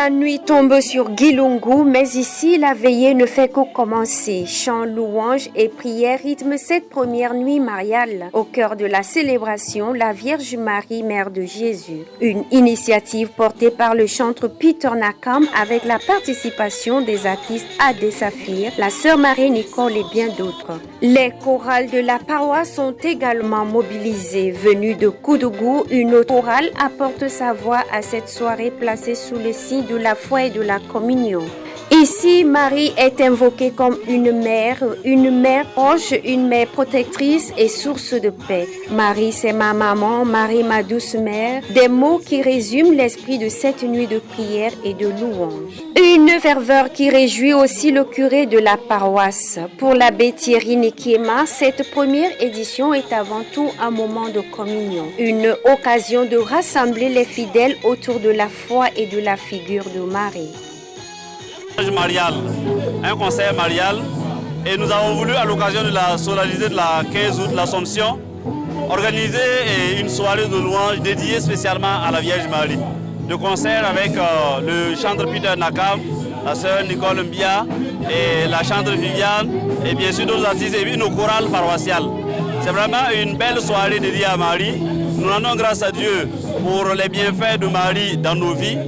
La nuit tombe sur Gilungu, mais ici la veillée ne fait que commencer. Chants, louanges et prières rythment cette première nuit mariale. Au cœur de la célébration, la Vierge Marie, Mère de Jésus. Une initiative portée par le chantre Peter Nakam avec la participation des artistes Adé Saphir, la sœur Marie Nicole et bien d'autres. Les chorales de la paroisse sont également mobilisées. Venue de Koudougou, une autre chorale apporte sa voix à cette soirée placée sous le signe de la foi et de la communion. Ici, Marie est invoquée comme une mère proche, une mère protectrice et source de paix. Marie, c'est ma maman, Marie, ma douce mère, des mots qui résument l'esprit de cette nuit de prière et de louange. Une ferveur qui réjouit aussi le curé de la paroisse. Pour l'abbé Thierry Nikiema, cette première édition est avant tout un moment de communion, une occasion de rassembler les fidèles autour de la foi et de la figure de Marie. Marial, un concert marial, et nous avons voulu à l'occasion de la solennité de la 15 août, l'Assomption, organiser une soirée de louanges dédiée spécialement à la Vierge Marie. De concert avec le chantre Peter Nakam, la sœur Nicole Mbia et la chantre Viviane et bien sûr d'autres artistes et nos chorales paroissiales. C'est vraiment une belle soirée dédiée à Marie. Nous rendons grâce à Dieu pour les bienfaits de Marie dans nos vies.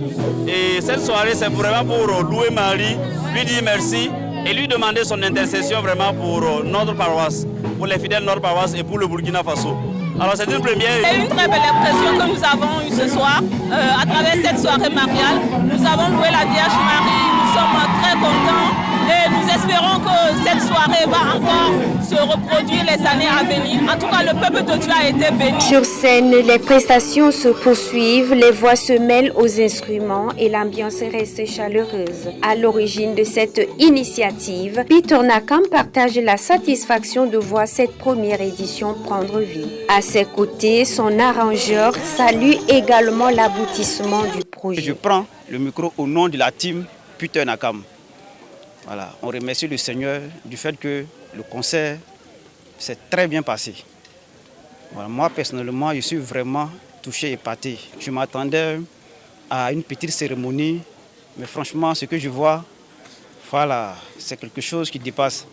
Et cette soirée, c'est vraiment pour louer Marie, lui dire merci et lui demander son intercession vraiment pour notre paroisse, pour les fidèles de notre paroisse et pour le Burkina Faso. Alors c'est une première. C'est une très belle impression que nous avons eue ce soir à travers cette soirée mariale. Nous avons loué la Vierge Marie, nous sommes très contents. Et nous espérons que cette soirée va encore se reproduire les années à venir. En tout cas, le peuple de Dieu a été béni. Sur scène, les prestations se poursuivent, les voix se mêlent aux instruments et l'ambiance reste chaleureuse. À l'origine de cette initiative, Peter Nakam partage la satisfaction de voir cette première édition prendre vie. À ses côtés, son arrangeur salue également l'aboutissement du projet. Je prends le micro au nom de la team Peter Nakam. Voilà, on remercie le Seigneur du fait que le concert s'est très bien passé. Voilà, moi, personnellement, je suis vraiment touché et épaté. Je m'attendais à une petite cérémonie, mais franchement, ce que je vois, voilà, c'est quelque chose qui dépasse.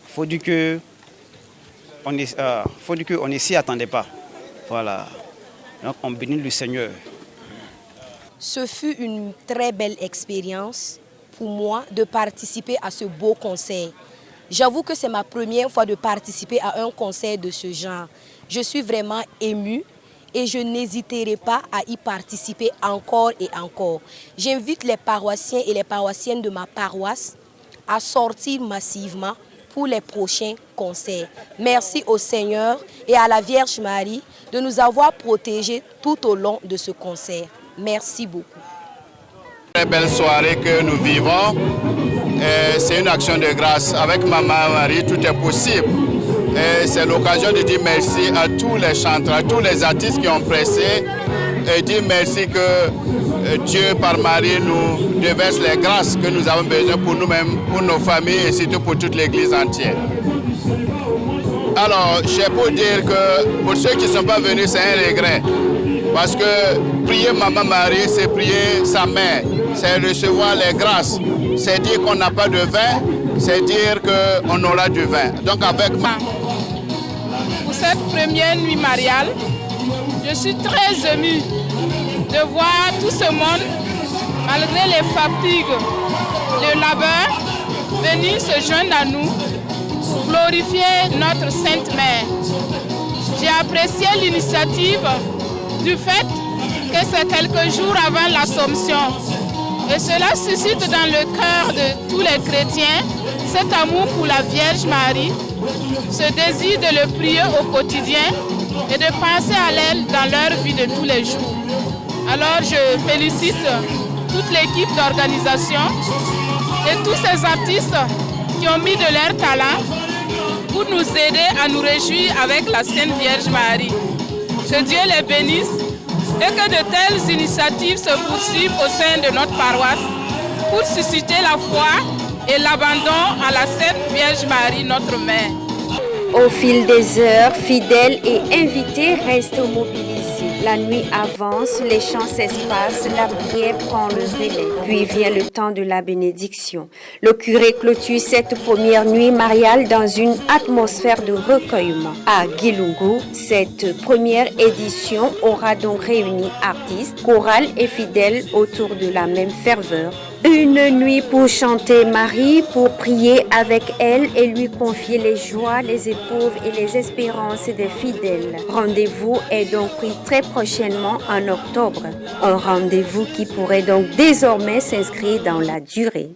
Il faut dire qu'on ne s'y attendait pas. Voilà, donc on bénit le Seigneur. Ce fut une très belle expérience pour moi de participer à ce beau concert. J'avoue que c'est ma première fois de participer à un concert de ce genre. Je suis vraiment émue et je n'hésiterai pas à y participer encore et encore. J'invite les paroissiens et les paroissiennes de ma paroisse à sortir massivement pour les prochains concerts. Merci au Seigneur et à la Vierge Marie de nous avoir protégés tout au long de ce concert. Merci beaucoup. Très belle soirée que nous vivons. C'est une action de grâce. Avec Maman Marie, tout est possible. C'est l'occasion de dire merci à tous les chanteurs, à tous les artistes qui ont pressé et dire merci que Dieu, par Marie, nous déverse les grâces que nous avons besoin pour nous-mêmes, pour nos familles et surtout pour toute l'Église entière. Alors, je peux dire que pour ceux qui ne sont pas venus, c'est un regret. Parce que prier Maman Marie, c'est prier sa mère, c'est recevoir les grâces. C'est dire qu'on n'a pas de vin, c'est dire qu'on aura du vin. Donc avec moi. Pour cette première nuit mariale, je suis très émue de voir tout ce monde, malgré les fatigues, le labeur, venir se joindre à nous, glorifier notre Sainte Mère. J'ai apprécié l'initiative du fait que c'est quelques jours avant l'Assomption. Et cela suscite dans le cœur de tous les chrétiens cet amour pour la Vierge Marie, ce désir de le prier au quotidien et de penser à elle dans leur vie de tous les jours. Alors je félicite toute l'équipe d'organisation et tous ces artistes qui ont mis de leur talent pour nous aider à nous réjouir avec la Sainte Vierge Marie. Que Dieu les bénisse et que de telles initiatives se poursuivent au sein de notre paroisse pour susciter la foi et l'abandon à la Sainte Vierge Marie, notre Mère. Au fil des heures, fidèles et invités restent mobilisés. commencé. La nuit avance, les chants s'espacent, la prière prend le relais. Puis vient le temps de la bénédiction. Le curé clôture cette première nuit mariale dans une atmosphère de recueillement. À Gilungu, cette première édition aura donc réuni artistes, chorales et fidèles autour de la même ferveur. Une nuit pour chanter Marie, pour prier avec elle et lui confier les joies, les éprouves et les espérances des fidèles. Rendez-vous est donc pris très prochainement en octobre. Un rendez-vous qui pourrait donc désormais s'inscrire dans la durée.